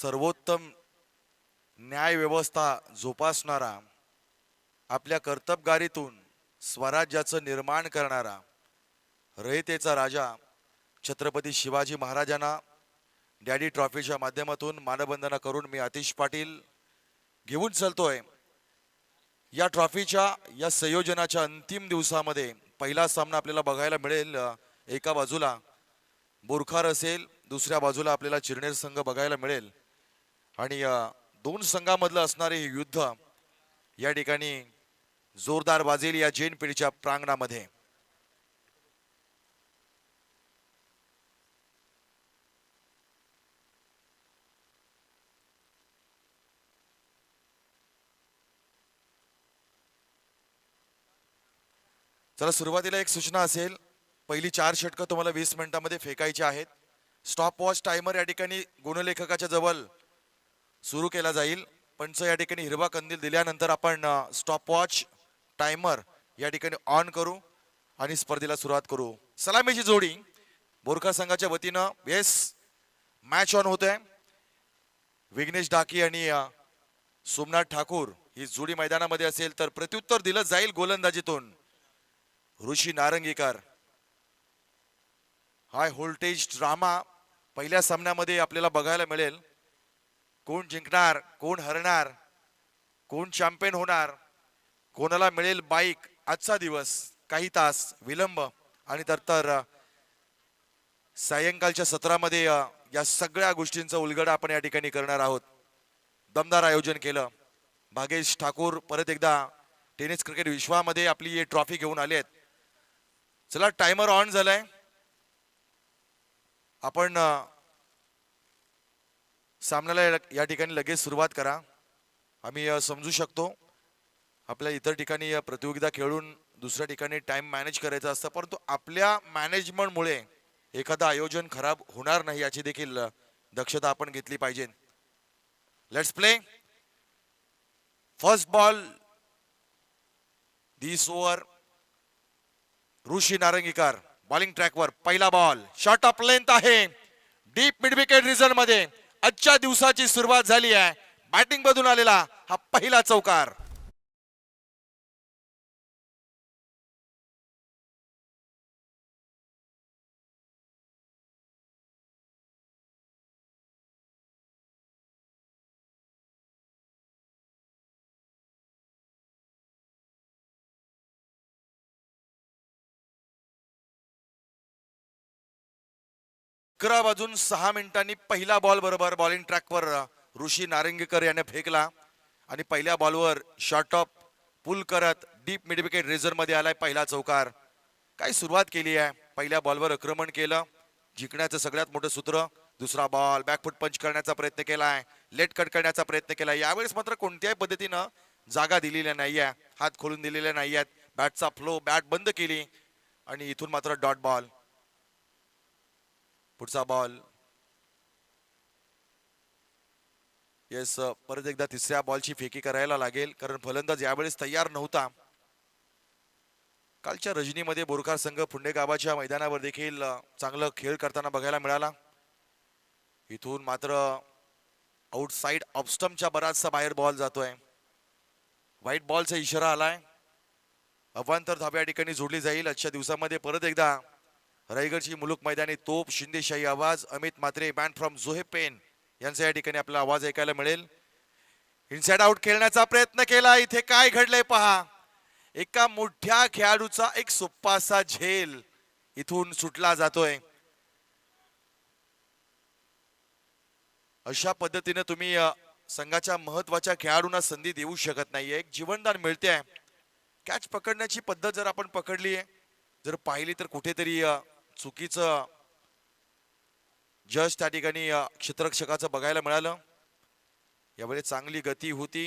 सर्वोत्तम न्याय व्यवस्था जोपासणारा, आपल्या कर्तबगारीतून स्वराज्याचं निर्माण करणारा रयतेचा राजा छत्रपती शिवाजी महाराजांना डॅडी ट्रॉफीच्या माध्यमातून मानवंदना करून मी आतिश पाटील घेऊन चलतोय। या ट्रॉफीच्या या संयोजनाच्या अंतिम दिवसामध्ये पहिला सामना आपल्याला बघायला मिळेल। एका बाजूला बोरखार असेल, दुसऱ्या बाजूला आपल्याला चिरनेर संघ बघायला मिळेल आणि दोन संघांमधलं असणारे हे युद्ध या ठिकाणी जोरदार वाजेल या जैन पिढीच्या प्रांगणामध्ये। चला सुरुवातीला एक सूचना असेल, पहिली 4 षटकं तुम्हाला 20 मिनिटांमध्ये फेकायची आहेत। स्टॉप वॉच टाइमर या ठिकाणी गुणलेखकाच्या जवळ सुरू केला जाईल। पंच या ठिकाणी हिरवा कंदील दिल्यानंतर आपण स्टॉप वॉच टाइमर या ठिकाणी ऑन करू आणि स्पर्धेला सुरुवात करू। सलामीची जोडी बोरखा संघाच्या वतीनं येस मॅच ऑन होते। विघ्नेश डाकी आणि सोमनाथ ठाकूर ही जोडी मैदानामध्ये असेल तर प्रत्युत्तर दिलं जाईल गोलंदाजीतून ऋषी नारंगीकर। हाय व्होल्टेज ड्रामा पहिल्या सामन्यामध्ये आपल्याला बघायला मिळेल। कोण जिंकणार, कोण हरणार, कोण चॅम्पियन होणार, कोणाला मिळेल बाईक। आजचा दिवस काही तास विलंब आणि तर सायंकाळच्या सत्रामध्ये या सगळ्या गोष्टींचा उलगडा आपण या ठिकाणी करणार आहोत। दमदार आयोजन केलं भागेश ठाकूर परत एकदा टेनिस क्रिकेट विश्वामध्ये आपली ही ट्रॉफी घेऊन आले आहेत। चला टाइमर ऑन झालाय, आपण सामन्याला या ठिकाणी लगेच सुरुवात करा। आम्ही समजू शकतो आपल्या इतर ठिकाणी प्रतियोगिता खेळून दुसऱ्या ठिकाणी टाइम मॅनेज करायचा असतं, परंतु आपल्या मॅनेजमेंटमुळे एखादा आयोजन खराब होणार नाही याची देखील दक्षता आपण घेतली पाहिजे। Let's play first ball this over. Rishi Narangikar bowling ट्रॅकवर पहिला बॉल शॉट ऑफ लेंथ आहे डीप मिड विकेट रिजन मध्ये। आजच्या दिवसाची सुरुवात झाली आहे, बॅटिंग मधून आलेला हा पहिला चौकार। अकरा वाजून 6 मिनिटांनी पहिला बॉल बरोबर बॉलिंग ट्रॅकवर ऋषी नारंगीकर याने फेकला आणि पहिल्या बॉलवर शॉर्ट ऑफ पुल करत डीप मिड विकेट रेझर मध्ये आलाय पहिला चौकार। काय सुरुवात केली आहे, पहिल्या बॉलवर आक्रमण केलं, जिंकण्याचं सगळ्यात मोठं सूत्र। दुसरा बॉल बॅकफुट पंच करण्याचा प्रयत्न केलाय, लेट कट करण्याचा प्रयत्न केलाय। यावेळेस मात्र कोणत्याही पद्धतीनं जागा दिलेल्या नाहीये, हात खोलून दिलेले नाहीयेत, बॅटचा फ्लो बॅट बंद केली आणि इथून मात्र डॉट बॉल। पुढचा बॉल येस परत एकदा तिसऱ्या बॉलची फेकी करायला लागेल कारण फलंदाज यावेळेस तयार नव्हता। कालच्या रजनीमध्ये बोरखार संघ पुणे गावाच्या मैदानावर देखील चांगलं खेळ करताना बघायला मिळाला। इथून मात्र आउटसाइड ऑफ स्टंपच्या बराचसा बाहेर बॉल जातोय, व्हाईट बॉलचा इशारा आलाय। अवांतर धाव या ठिकाणी जोडली जाईल। आजच्या दिवसामध्ये परत एकदा रायगडची मुलुक मैदानी तोप शिंदेशाही आवाज अमित मात्रे बँड फ्रॉम जोहे पेन यांचा या ठिकाणी आपला आवाज ऐकायला मिळेल। इनसाइड आउट खेळण्याचा प्रयत्न केला, इथे काय घडलंय पहा। एका मोठ्या खेळाडूचा एक सोप्पासा झेल इथून सुटला जातोय। अशा पद्धतीने तुम्ही संघाच्या महत्वाच्या खेळाडूंना संधी देऊ शकत नाहीये, एक जीवनदान मिळते। कॅच पकडण्याची पद्धत जर आपण पकडली जर पाहिली तर कुठेतरी चुकीचं जस्ट त्या ठिकाणी क्षेत्ररक्षकाचं बघायला मिळालं। यावेळी चांगली गती होती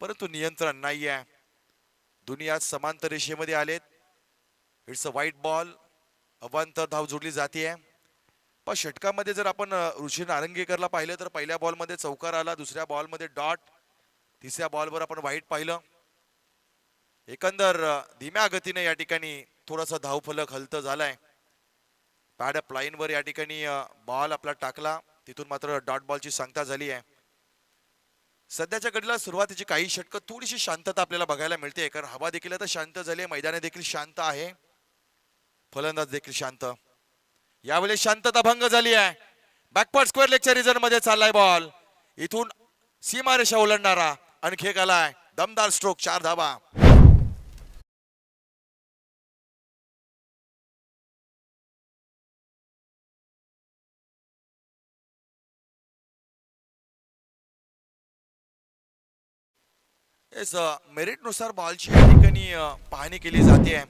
परंतु नियंत्रण नाहीये। दुनिया समांतर रेषेमध्ये आलेत, इट्स अ व्हाईट बॉल, अवांतर धाव जोडली जाते। पण षटकामध्ये जर आपण ऋषी नारंगीकरला पाहिलं तर पहिल्या बॉलमध्ये चौकार आला, दुसऱ्या बॉलमध्ये डॉट, तिसऱ्या बॉलवर आपण व्हाईट पाहिलं। एकंदर धीम्या गतीने या ठिकाणी थोडासा धावफलक हलत झालाय। पॅड अप लाईन वर या ठिकाणी बॉल आपला टाकला, तिथून मात्र डॉट बॉलची सांगता झाली आहे. सध्याच्या घडीला सुरुवातीची काही षटकं थोडीशी शांतता आपल्याला बघायला मिळते, कारण हवा देखील आता शांत झाली आहे, मैदाने देखील शांत आहे, फलंदाज देखील शांत. यावेळी शांतता भंग झाली आहे. बॅकवर्ड स्क्वेअर लेगच्या रिझन मध्ये चाललाय बॉल. इथून सीमारेषा ओलांडणारा आणखी एक आलाय, दमदार स्ट्रोक, 4 धावा. मेरिट नुसार बॉलची या ठिकाणी पाहणी केली जाते.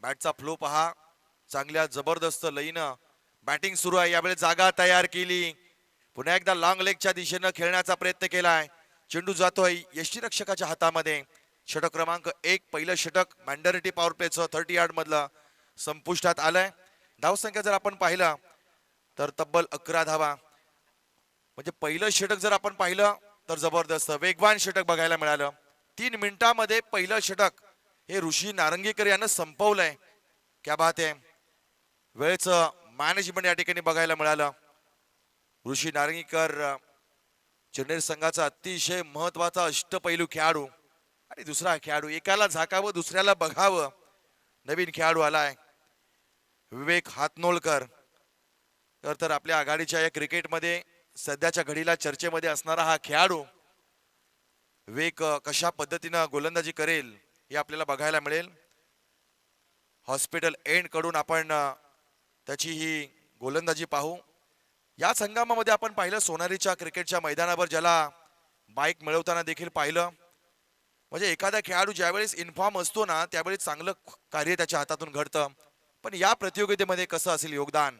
बॅटचा फ्लो पहा, चांगल्या जबरदस्त लईन बॅटिंग सुरू आहे. यावेळी जागा तयार केली, पुन्हा एकदा लॉंग लेगच्या दिशेनं खेळण्याचा प्रयत्न केलाय. चेंडू जातोय यष्टीरक्षकाच्या हातामध्ये. षटक क्रमांक 1 पहिलं षटक मॅन्डेटरी पॉवर प्लेचं 30 यार्ड मधलं संपुष्टात आलंय. धावसंख्या जर आपण पाहिलं तर तब्बल 11 धावा. म्हणजे पहिलं षटक जर आपण पाहिलं तर जबरदस्त वेगवान षटक बघायला मिळालं. 3 मिनिटांमध्ये पहिलं षटक हे ऋषी नारंगीकर यानं संपवलंय. क्या बात आहे. वेळेचं मॅनेजमेंट या ठिकाणी बघायला मिळालं. ऋषी नारंगीकर चेन्नई संघाचा अतिशय महत्वाचा अष्टपैलू खेळाडू आणि दुसरा खेळाडू, एकाला झाकावं दुसऱ्याला बघावं. नवीन खेळाडू आलाय विवेक हातनोळकर. तर आपल्या आघाडीच्या या क्रिकेटमध्ये सध्याच्या घडीला चर्चेमध्ये असणारा हा खेळाडू विवेक कशा पद्धतीनं गोलंदाजी करेल हे आपल्याला बघायला मिळेल. हॉस्पिटल एंड कडून आपण त्याची ही गोलंदाजी पाहू. या संगमामध्ये आपण पाहिलं सोनारीच्या क्रिकेटच्या मैदानावर ज्याला बाईक मिळवताना देखील पाहिलं. म्हणजे एखादा खेळाडू ज्यावेळेस इन्फॉर्म असतो ना त्यावेळेस चांगलं कार्य त्याच्या हातातून घडतं. पण या प्रतियोगितेमध्ये कसं असेल योगदान.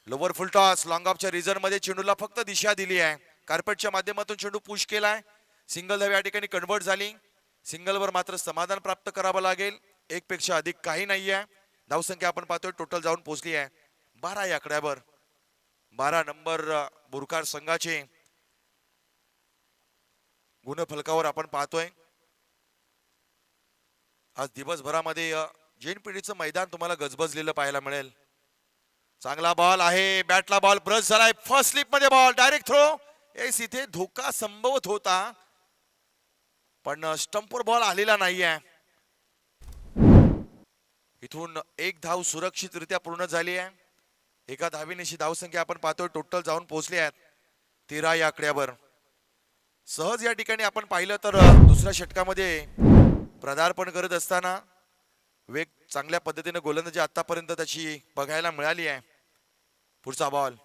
लोवर फुल टॉस लॉंग ऑफच्या रिझन मध्ये चेंडूला फक्त दिशा दिली आहे. कार्पेटच्या माध्यमातून चेंडू पुश केलाय. सिंगल धाव या ठिकाणी कन्वर्ट झाली. सिंगलवर मात्र समाधान प्राप्त करावं लागेल. 1 पेक्षा अधिक काही नाहीये. धावसंख्या आपण पाहतोय टोटल जाऊन पोहोचली आहे 12 या आकड्यावर. 12 नंबर बुरकार संघाचे गुणफलकावर आपण पाहतोय. आज दिवसभरामध्ये जैन पिढीचं मैदान तुम्हाला गजबजलेलं पाहायला मिळेल. चांगला बॉल आहे, बॅटला बॉल ब्रश झालाय. फर्स्ट स्लिप मध्ये बॉल डायरेक्ट थ्रो. इथे धोका संभवत होता पण स्टंपवर बॉल आलेला नाहीये. इथून 1 धाव सुरक्षितरित्या पूर्ण झाली आहे. एका धावीनेशी धावसंख्या आपण पाहतोय टोटल जाऊन पोहोचली आहेत 13 या आकड्यावर. सहज या ठिकाणी आपण पाहिलं तर दुसऱ्या षटकामध्ये पदार्पण करत असताना वेग चांगल्या पद्धतीने गोलंदाजी आतापर्यंत त्याची बघायला मिळाली आहे. पुढचा बॉल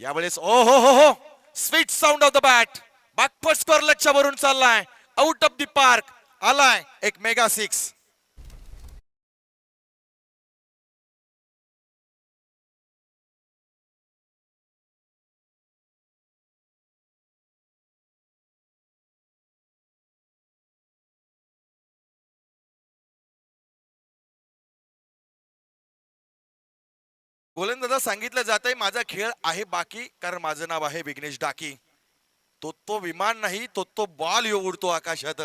यावेळेस ओ हो हो हो sweet sound of the bat. Backward square लेगच्या वरून चाललाय, आउट ऑफ द पार्क आलाय एक मेगा 6. गोलंदाजा सांगितलं जात आहे माझा खेळ आहे बाकी, कारण माझं नाव आहे विघ्नेश डाकी. तो विमान नाही, तो बॉल यो उडतो आकाशात,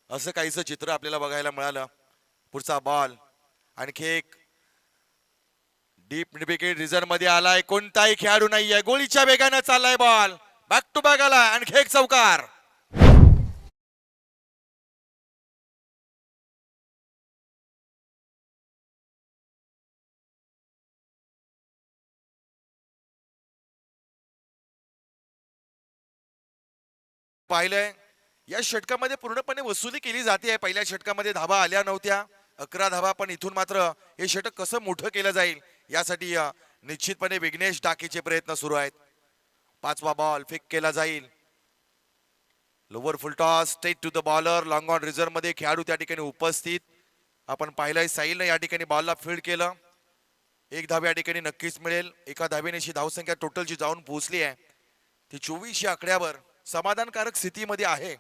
असं काहीच चित्र आपल्याला बघायला मिळालं. पुढचा बॉल आणखी एक डीप विकेट रिझन मध्ये आलाय. कोणताही खेळाडू नाहीये, गोळीच्या वेगाने चाललाय बॉल. बॅक टू बॅक आलाय आणखी एक चौकार. पाहिलंय या षटकामध्ये पूर्णपणे वसुली केली जाते. पहिल्या षटकामध्ये धावा आल्या नव्हत्या, 11 धावा. पण इथून मात्र हे षटक कसं मोठं केलं जाईल यासाठी निश्चितपणे विघ्नेश डाकीचे प्रयत्न सुरू आहेत. 5वा बॉल फिक केला जाईल. Lower full toss straight to the bowler. Long on reserve मध्ये खेळाडू त्या ठिकाणी उपस्थित आपण पाहिलंय. साहिलने या ठिकाणी बॉलला फील्ड केलं. 1 धाव या ठिकाणी नक्कीच मिळेल. एका धावेनेशी धावसंख्या टोटलची जाऊन पोहोचली आहे ती 24 या आकड्यावर. समाधानकारक स्थितीमध्ये आहे.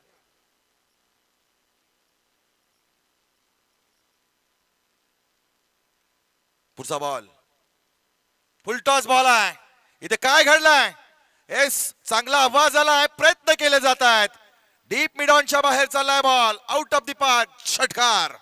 पुढचा बॉल फुल टॉस बॉल आहे. इथे काय घडलंय. चांगला आवाज आलाय, प्रयत्न केले जात आहेत. डीप मिड ऑनच्या बाहेर चाललाय ball, out of the park, षटकार.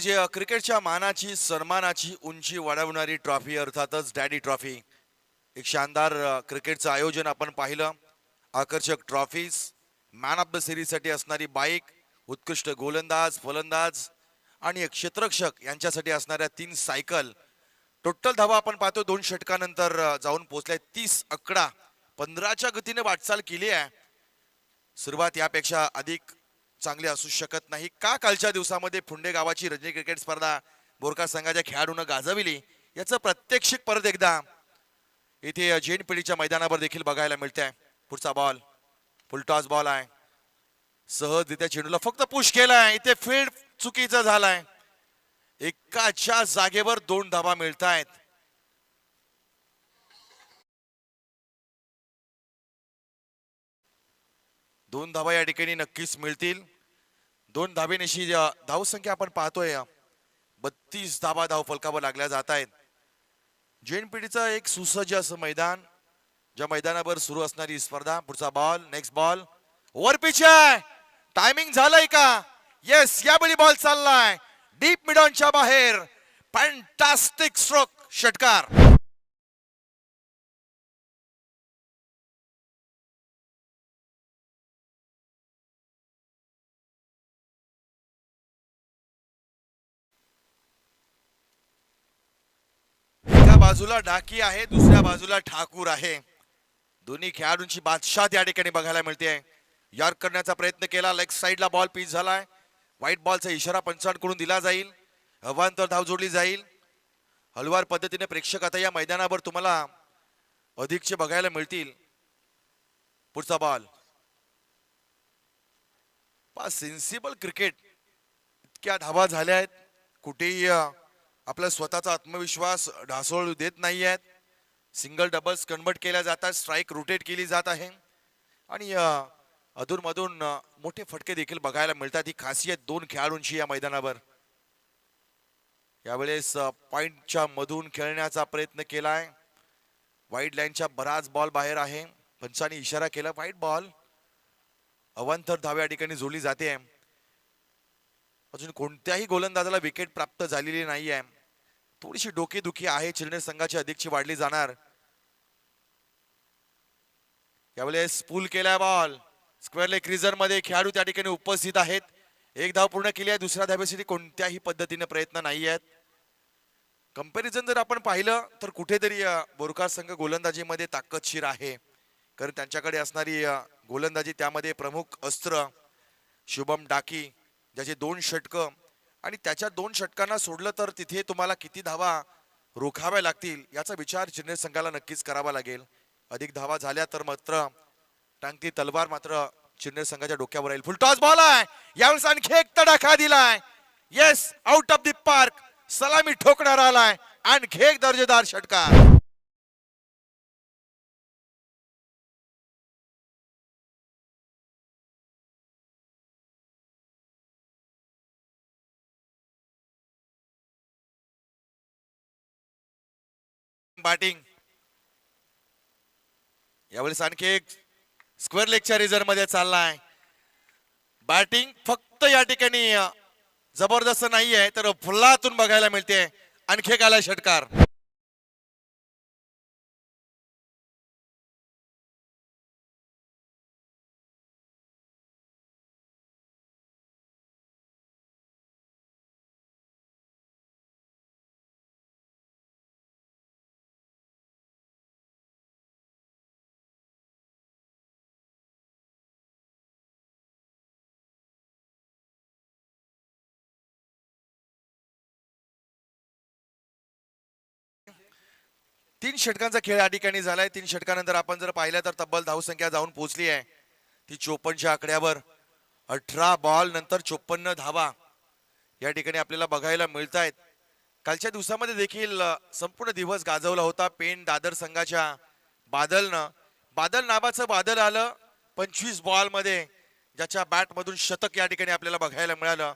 जे क्रिकेटच्या मानाची सन्मानाची उंची वाढवणारी ट्रॉफी अर्थातच डॅडी ट्रॉफी, एक शानदार क्रिकेटचं आयोजन आपण पाहिलं. आकर्षक ट्रॉफीज, मॅन ऑफ द सिरीजसाठी असणारी बाईक, उत्कृष्ट गोलंदाज फलंदाज आणि एक क्षेत्ररक्षक यांच्यासाठी असणाऱ्या 3 सायकल. टोटल धावा आपण पाहतो 2 षटकानंतर जाऊन पोहोचलाय 30 आकडा. 15च्या गतीने वाटचाल केली आहे. सुरुवात यापेक्षा अधिक चांगली असू शकत नाही का? कालच्या दिवसामध्ये फुंडे गावाची रणजी क्रिकेट स्पर्धा बोरका संघाच्या खेळाडूंना गाजविली याचं प्रत्यक्षिक परत एकदा इथे जैन पिढीच्या मैदानावर देखील बघायला मिळतंय. पुढचा बॉल फुलटॉस बॉल आहे. सहजरित्या चेंडूला फक्त पुश केलाय. इथे फील्ड चुकीचं झालाय. एकाच्या जागेवर 2 धावा मिळतायत. दोन धावा या ठिकाणी नक्कीच मिळतील. 2 धावेनिशी धावसंख्या आपण पाहतोय 32 धावा धाव फलकावर लागल्या जात आहेत. जैन पिढीचं एक सुसज्ज असं मैदान, ज्या मैदानावर सुरू असणारी स्पर्धा. पुढचा ball next ball over pitch आहे. टायमिंग झालंय का? येस, यावेळी बॉल चाललाय डीप मिडॉनच्या बाहेर. फॅन्टास्टिक स्ट्रोक, षटकार. एका बाजूला डाकी आहे, दुसऱ्या बाजूला ठाकूर आहे. दोन्ही खेळाडूंची बादशाह या ठिकाणी बघायला मिळते. यार्क करण्याचा प्रयत्न केला, लेग साइडला बॉल पिच झालाय. व्हाईट बॉलचा इशारा पंचांकडून दिला जाईल. अवांतर धाव जोडली जाईल. हलवार पद्धतीने प्रेक्षक आता या मैदानावर तुम्हाला अधिकचे बघायला मिळतील. पुढचा बॉल सेन्सिबल क्रिकेट. इतक्या धावा झाल्या आहेत, कुठेही आपला स्वतःचा आत्मविश्वास ढासळू देत नाही आहेत. सिंगल डबल्स कन्वर्ट केल्या जातात, स्ट्राईक रोटेट केली जात आहे आणि अधूनमधून मोठे फटके देखील बघायला मिळतात. ही खासियत 2 खेळाडूंची या मैदानावर. यावेळेस पॉइंटच्या मधून खेळण्याचा प्रयत्न केलाय. वाईड लाईनच्या बराच बॉल बाहेर आहे. पंचांनी इशारा केला वाईड बॉल. अवांतर धाव या ठिकाणी जोडली जाते. अजून कोणत्याही गोलंदाजाला विकेट प्राप्त झालेली नाहीये. थोडीशी डोकेदुखी आहे, चिल्ड्रन्स संघाची अधिकची वाढली जाणार. यावेळेस पूल केलाय बॉल. स्क्वेअर लेग क्रिजर मध्ये खेळाडू त्या ठिकाणी उपस्थित आहेत. 1 धाव पूर्ण केली आहे. दुसऱ्या धावेसाठी कोणत्याही पद्धतीने प्रयत्न नाही आहेत. कंपॅरिझन जर आपण पाहिलं तर कुठेतरी बोरकार संघ गोलंदाजीमध्ये ताकदशीर आहे, कारण त्यांच्याकडे असणारी गोलंदाजी त्यामध्ये प्रमुख अस्त्र शुभम डाकी, ज्याचे 2 षटक आणि त्याच्या 2 षटकांना सोडलं तर तिथे तुम्हाला किती धावा रोखाव्या लागतील याचा विचार चिल्ड्रन्स संघाला नक्कीच करावा लागेल. अधिक धावा झाल्या तर मात्र टांगती तलवार मात्र चिल्ड्रन्स संघाच्या डोक्यावर येईल. फुलटॉस बॉल आहे. यावेळेस आणखी एक तडाखा दिलाय. Yes, out of the park. सलामी ठोकणार आलाय. आणखी एक दर्जेदार षटकार. बॅटिंग यावेळेस आणखी एक स्क्वेअर लेगच्या रिझर्व मध्ये चाललाय. बॅटिंग फक्त या ठिकाणी जबरदस्त नाहीये तर फुल्लातून बघायला मिळते. आणखी एक आलाय षटकार. तीन षटकांचा खेळ या ठिकाणी झालाय. 3 षटकानंतर आपण जर पाहिलं तर तब्बल धावसंख्या जाऊन पोहोचली आहे ती 54च्या आकड्यावर. 18 बॉल नंतर 54 धावा या ठिकाणी आपल्याला बघायला मिळत आहेत. कालच्या दिवसामध्ये देखील संपूर्ण दिवस गाजवला होता पेण दादर संघाच्या बादलनं. बादल नावाचं बादल आलं 25 बॉल मध्ये, ज्याच्या बॅट मधून शतक या ठिकाणी आपल्याला बघायला मिळालं.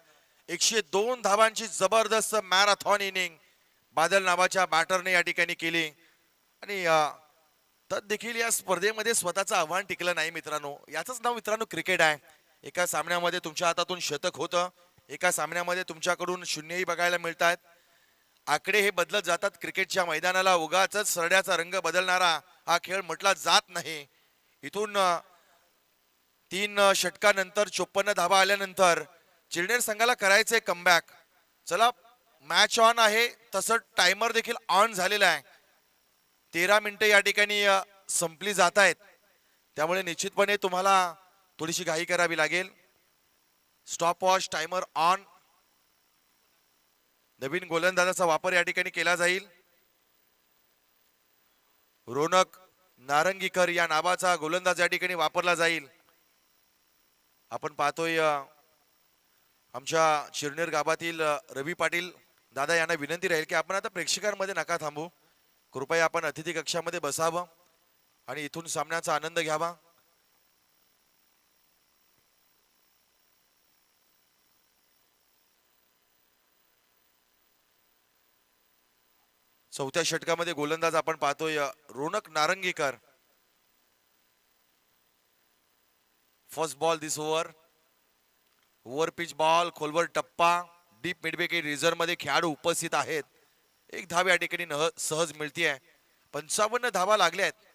102 धावांची जबरदस्त मॅरेथॉन इनिंग बादल नावाच्या बॅटरने या ठिकाणी केली आणि तर देखील या स्पर्धेमध्ये स्वतःचं आव्हान टिकलं नाही मित्रांनो. याचंच नाव मित्रांनो क्रिकेट आहे. एका सामन्यामध्ये तुमच्या हातातून शतक होतं, एका सामन्यामध्ये तुमच्याकडून शून्यही बघायला मिळतात. आकडे हे बदलत जातात. क्रिकेटच्या मैदानाला उगाच सरड्याचा रंग बदलणारा हा खेळ म्हटला जात नाही. इथून 3 षटकानंतर 54 धावा आल्यानंतर चिरनेर संघाला करायचे कमबॅक. चला मॅच ऑन आहे, तसं टायमर देखील ऑन झालेला आहे. 13 मिनिटं या ठिकाणी संपली जात आहेत. त्यामुळे निश्चितपणे तुम्हाला थोडीशी घाई करावी लागेल. Stop watch timer on. नवीन गोलंदाजाचा वापर या ठिकाणी केला जाईल. रोनक नारंगीकर या नावाचा गोलंदाज या ठिकाणी वापरला जाईल. आपण पाहतोय आमच्या चिरनेर गावातील रवी पाटील दादा यांना विनंती राहील की आपण आता प्रेक्षकांमध्ये नका थांबू. कृपया आपण अतिथी कक्षामध्ये बसावं आणि इथून सामन्याचा आनंद घ्यावा. चौथ्या षटकामध्ये गोलंदाज आपण पाहतोय Ronak नारंगीकर. First ball this over. Over pitch ball, खोलवर टप्पा, डीप मिडविकेट रिझर्व्ह मध्ये खेळाडू उपस्थित आहेत. एक धाव या ठिकाणी सहज मिळतीये. 55 धावा लागल्या आहेत.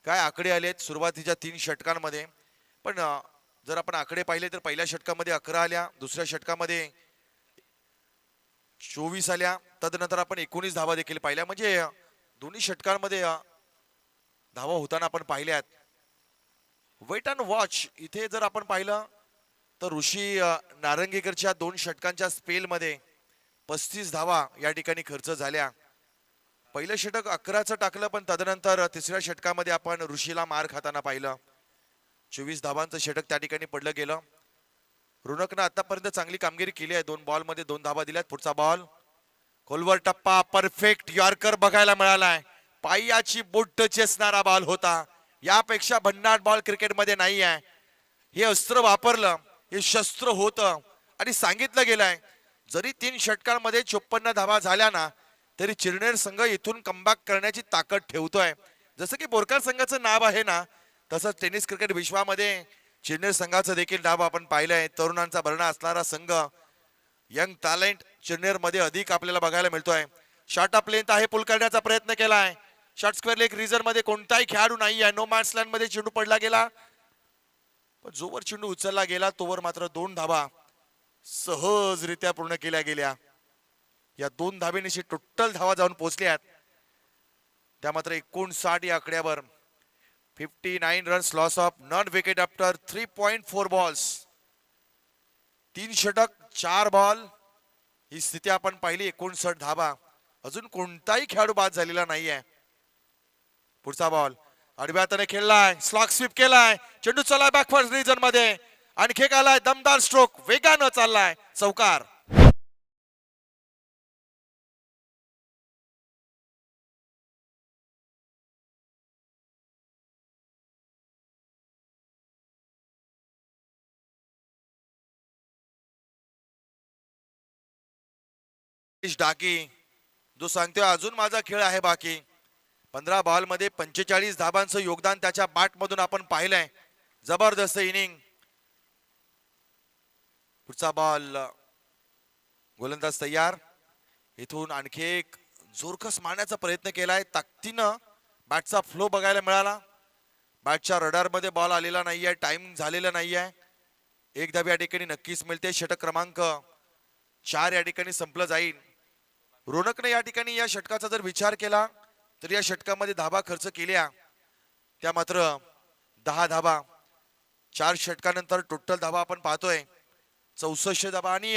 काय आकडे आलेत सुरुवातीच्या 3 षटकांमध्ये. पण जर आपण आकडे पाहिले तर पहिल्या षटकामध्ये 11 आल्या, दुसऱ्या षटकामध्ये 24 आल्या, तदनंतर आपण 19 धावा देखील पाहिल्या. म्हणजे दोन्ही षटकांमध्ये धावा होताना आपण पाहिल्यात. Wait and watch. इथे जर आपण पाहिलं तर ऋषी नारंगीकरच्या 2 षटकांच्या स्पेलमध्ये 35 धावा या ठिकाणी खर्च झाल्या. पहिलं षटक 11चं टाकलं, पण तदनंतर तिसऱ्या षटकामध्ये आपण ऋषीला मार खाताना पाहिलं. 24 धावांचं षटक त्या ठिकाणी पडलं गेलं. रोनकनं आतापर्यंत चांगली कामगिरी केली आहे. 2 बॉलमध्ये 2 धावा दिल्यात. पुढचा बॉल, खोलवर टप्पा, परफेक्ट यॉर्कर बघायला मिळालाय. पायाची बोट टच असणारा बॉल होता. यापेक्षा भन्नाट बॉल क्रिकेटमध्ये नाही आहे. हे अस्त्र वापरलं, हे शस्त्र होतं आणि सांगितलं गेलंय जरी 3 षटकांमध्ये 54 धावा झाल्या ना तरी चिरनेर संघ इथून कमबॅक करण्याची ताकद ठेवतोय. जसं की बोरकर संघाचं नाव आहे ना, तसंच टेनिस क्रिकेट विश्वामध्ये चिरनेर संघाचं देखील नाव आपण पाहिलंय. तरुणांचा भरणा असणारा संघ, यंग टॅलेंट चिरनेर मध्ये अधिक आपल्याला बघायला मिळतोय. शॉर्ट अप लेंथ आहे, पुल करण्याचा प्रयत्न केलाय. शॉर्ट स्क्वेअर लेग रिझर्व्ह मध्ये कोणताही खेळाडू नाही आहे. नो मॅच लँड मध्ये चेंडू पडला गेला, पण जोवर चेंडू उचलला गेला तोवर मात्र 2 धावा सहजरित्या पूर्ण केल्या गेल्या. या 2 धावेनिशी टोटल धावा जाऊन पोहोचल्यात. त्या मात्र 59 या आकड्यावर. 59 runs loss of not wicket after 3.4 balls. 3 षटक 4 बॉल ही स्थिती आपण पाहिली. 59 धावा. अजून कोणताही खेळाडू बाद झालेला नाहीये. पुढचा बॉल आडव्या हाताने खेळलाय, स्लॉग स्वीप केलाय, चेंडू चाललाय बॅकवर्ड रिजन मध्ये, आणखी एक आलाय दमदार स्ट्रोक, वेगानं चाललाय, चौकार. डाकी जो सांगतोय अजून माझा खेळ आहे बाकी. 15 बॉल मध्ये 45 धाबांचं योगदान त्याच्या बॅट मधून आपण पाहिलंय. जबरदस्त इनिंग. पुढचा बॉल, गोलंदाज तयार. इथून आणखी एक जोरकस मारण्याचा प्रयत्न केलाय. ताकदीनं बॅटचा फ्लो बघायला मिळाला. बॅटच्या रडार मध्ये बॉल आलेला नाहीये, टाइम झालेला नाहीये. एक धाव या ठिकाणी नक्कीच मिळते. षटक क्रमांक 4 या ठिकाणी संपलं जाईल. रोनकने या ठिकाणी या षटकाचा जर विचार केला तर या षटकामध्ये धावा खर्च केल्या त्या मात्र 10 धावा. 4 षटकानंतर टोटल धावा आपण पाहतोय 64 धावा. आणि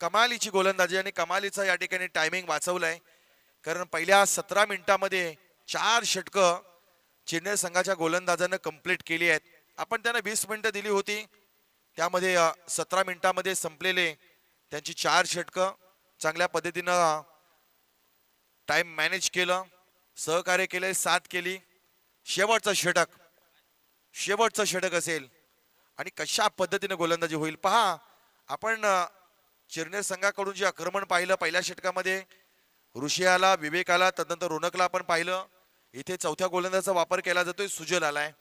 कमालीची गोलंदाजी आणि कमालीचा या ठिकाणी टायमिंग वाचवलाय. कारण पहिल्या 17 मिनिटांमध्ये 4 षटकं चेन्नई संघाच्या गोलंदाजानं कंप्लीट केली आहेत. आपण त्यांना 20 मिनिटं दिली होती, त्यामध्ये 17 मिनिटांमध्ये संपलेले त्यांची 4 षटकं. चांगल्या पद्धतीनं टाइम मॅनेज केलं, सहकार्य केले, साथ केली. शेवटचं षटक असेल आणि कशा पद्धतीने गोलंदाजी होईल पहा. आपण चिरनेर संघाकडून जे आक्रमण पाहिलं पहिल्या षटकामध्ये, ऋषियाला, विवेकाला, तदनंतर रोनकला आपण पाहिलं. इथे चौथ्या गोलंदाजाचा वापर केला जातोय, सुजल आलाय.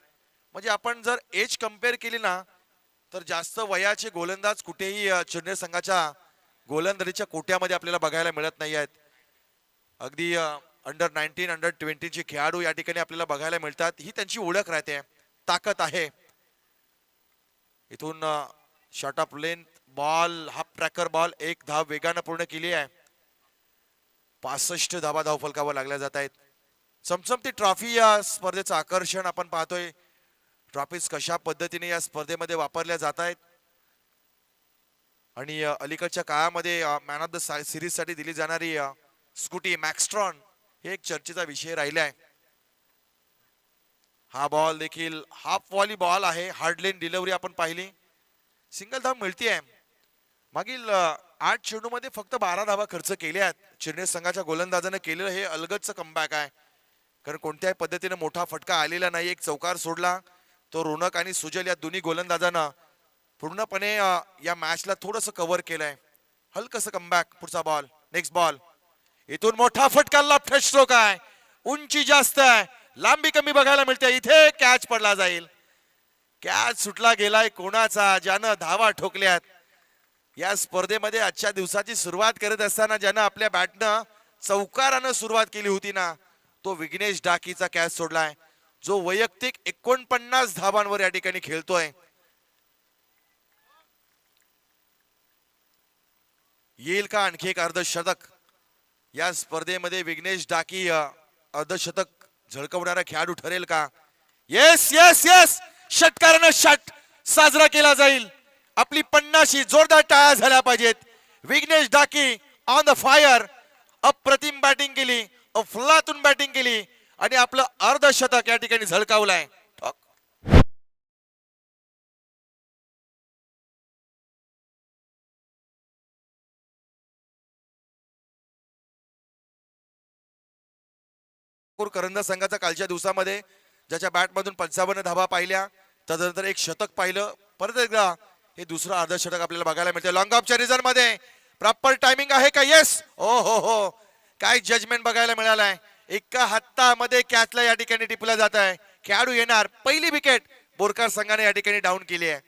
म्हणजे आपण जर एज कम्पेअर केली ना तर जास्त वयाचे गोलंदाज कुठेही चेन्नई संघाच्या गोलंदाजीच्या कोट्यामध्ये आपल्याला बघायला मिळत नाही आहेत. अगदी अंडर 19 अंडर 20 चे खेळाडू या ठिकाणी आपल्याला बघायला मिळतात. ही त्यांची ओळख राहते, ताकद आहे. इथून shot of length ball, half tracker ball, एक धाव वेगानं पूर्ण केली आहे. 65 धावा धावफलकावर लागल्या जात आहेत. चमचमती ट्रॉफी या स्पर्धेचं आकर्षण आपण पाहतोय. ट्रॉफीज कशा पद्धतीने या स्पर्धेमध्ये वापरल्या जात आहेत आणि अलीकडच्या काळामध्ये मॅन ऑफ द सिरीज साठी दिली जाणारी स्कूटी मॅक्स्ट्रॉन हे एक चर्चेचा विषय राहिला आहे. हा बॉल देखील हाफ वॉली बॉल आहे. हार्ड लेन डिलिव्हरी आपण पाहिली. सिंगल धाव मिळतीये. मागील 8 चेंडूमध्ये फक्त 12 धावा खर्च केल्या आहेत. चेन्नई संघाच्या गोलंदाजाने केलेलं हे अलगदचं कमबॅक आहे, कारण कोणत्याही पद्धतीने मोठा फटका आलेला नाही. एक चौकार सोडला तो रोनक आणि सुजल या दोन्ही गोलंदाजांना पूर्णपणे या मॅचला थोडंसं कव्हर केलंय. हलकसं कमबॅक. पुढचा बॉल, नेक्स्ट बॉल. इथून मोठा फटका, लेफ्ट स्ट्रोक आहे. उंची जास्त आहे, लांबी कमी बघायला मिळते. इथे कॅच पडला जाईल. कॅच सुटला गेलाय कोणाचा? ज्यानं धावा ठोकल्यात. या स्पर्धेमध्ये आजच्या दिवसाची सुरुवात करत असताना ज्यानं आपल्या बॅटनं चौकारानं सुरुवात केली होती ना, तो विघ्नेश डाकीचा कॅच सोडलाय, जो वैयक्तिक 49 धावांवर या ठिकाणी खेळतोय. येईल का आणखी एक अर्धशतक? या स्पर्धेमध्ये विघ्नेश डाकी अर्धशतक झळकवणारा खेळाडू ठरेल का? येस येस येस, षटकारानं षट साजरा केला जाईल. आपली 50शी जोरदार टाळ्या झाल्या पाहिजेत. Vighnesh Daki on the fire. अप्रतिम बॅटिंग केली, अफलातून बॅटिंग केली आणि आपलं अर्धशतक या ठिकाणी झळकावलंय. करंदक संघाचा कालच्या दिवसामध्ये ज्याच्या बॅटमधून 55 धावा पाहिल्या, त्यानंतर एक शतक पाहिलं. परत एकदा हे दुसरं अर्धशतक आपल्याला बघायला मिळते. लॉंग ऑफच्या रिझल्ट मध्ये प्रॉपर टायमिंग आहे का? येस. ओ हो हो, काय जजमेंट बघायला मिळालाय. एका हातामध्ये कॅचला या ठिकाणी टिपलं जात आहे. खेळाडू येणार. पहिली विकेट बोरकर संघाने या ठिकाणी डाऊन केली आहे.